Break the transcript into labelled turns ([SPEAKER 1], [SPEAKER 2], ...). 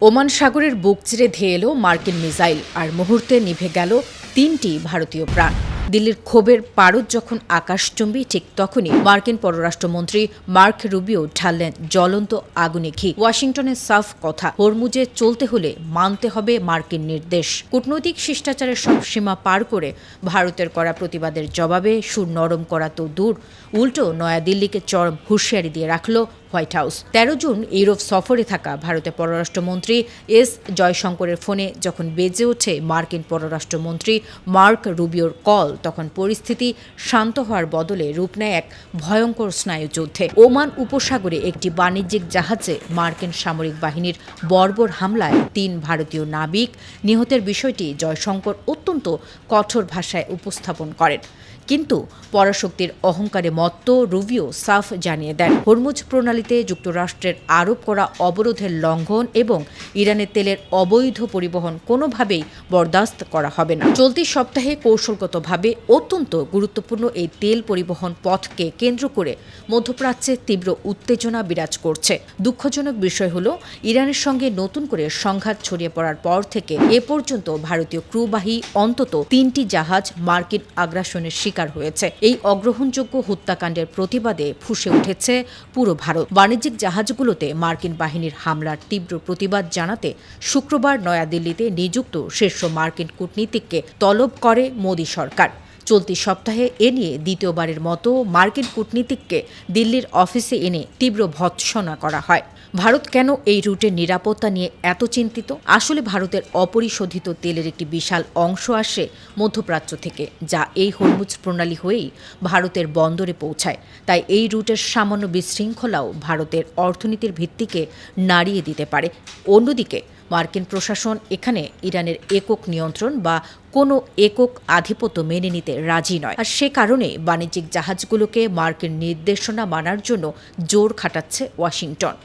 [SPEAKER 1] Oman সাগরের বুক চিরে ধেয়ে এলো মার্কিন মিসাইল, আর মুহূর্তে নিভে গেল ৩টি ভারতীয় প্রাণ। দিল্লির ক্ষোভের পারদ যখন আকাশচুম্বী, ঠিক তখনই মার্কিন পররাষ্ট্রমন্ত্রী মার্ক রুবিও ঢাললেন জ্বলন্ত আগুনে ঘি। ওয়াশিংটনের সাফ কথা, হরমুজে চলতে হলে মানতে হবে মার্কিন নির্দেশ। কূটনৈতিক শিষ্টাচারের সব সীমা পার করে ভারতের করা প্রতিবাদের জবাবে সুর নরম করা তো দূর, উল্টো নয়াদিল্লিকে চরম হুঁশিয়ারি দিয়ে রাখল হোয়াইট হাউস। ১৩ জুন ইউরোপ সফরে থাকা ভারতের পররাষ্ট্রমন্ত্রী এস জয়শঙ্করের ফোনে যখন বেজে ওঠে মার্কিন পররাষ্ট্রমন্ত্রী মার্ক রুবিওর কল, তখন পরিস্থিতি শান্ত হওয়ার বদলে রূপ নেয় এক ভয়ঙ্কর স্নায়ুযুদ্ধে। ওমান উপসাগরে একটি বাণিজ্যিক জাহাজে মার্কিন সামরিক বাহিনীর বর্বর হামলায় ৩ ভারতীয় নাবিক নিহতের বিষয়টি জয়শঙ্কর অত্যন্ত কঠোর ভাষায় উপস্থাপন করেন। কিন্তু পরাশক্তির অহংকারে মত্ত রুবিও সাফ জানিয়ে দেন, হরমুজ প্রণালীতে যুক্তরাষ্ট্রের আরোপ করা অবরোধের লঙ্ঘন এবং ইরানের তেলের অবৈধ পরিবহন কোনোভাবেই বরদাস্ত করা হবে না। চলতি সপ্তাহে কৌশলগতভাবে অত্যন্ত গুরুত্বপূর্ণ এই তেল পরিবহন পথকে কেন্দ্র করে মধ্যপ্রাচ্যে তীব্র উত্তেজনা বিরাজ করছে। দুঃখজনক বিষয় হল, ইরানের সঙ্গে নতুন করে সংঘাত ছড়িয়ে পড়ার পর থেকে এ পর্যন্ত ভারতীয় ক্রুবাহী অন্তত ৩টি জাহাজ মার্কিন আগ্রাসনের শিকার হয়েছে। এই অগ্রহণযোগ্য হত্যাকাণ্ডের প্রতিবাদে ফুঁসে উঠেছে পুরো ভারত। বাণিজ্যিক জাহাজগুলোতে মার্কিন বাহিনীর হামলার তীব্র প্রতিবাদ জানাতে শুক্রবার নয়াদিল্লিতে নিযুক্ত শীর্ষ মার্কিন কূটনীতিককে তলব করে মোদি সরকার। চলতি সপ্তাহে এ নিয়ে দ্বিতীয়বারের মতো মার্কিন কূটনীতিককে দিল্লির অফিসে এনে তীব্র ভৎসনা করা হয়। ভারত কেন এই রুটের নিরাপত্তা নিয়ে এত চিন্তিত? আসলে ভারতের অপরিশোধিত তেলের একটি বিশাল অংশ আসে মধ্যপ্রাচ্য থেকে, যা এই হরমুজ প্রণালী হয়েই ভারতের বন্দরে পৌঁছায়। তাই এই রুটের সামান্য বিশৃঙ্খলাও ভারতের অর্থনীতির ভিত্তিকে নাড়িয়ে দিতে পারে। অন্যদিকে মার্কিন প্রশাসন এখানে ইরানের একক নিয়ন্ত্রণ বা কোনো একক আধিপত্য মেনে নিতে রাজি নয়, আর সে কারণে বাণিজ্যিক জাহাজগুলোকে মার্কিন নির্দেশনা মানার জন্য জোর খাটাচ্ছে ওয়াশিংটন।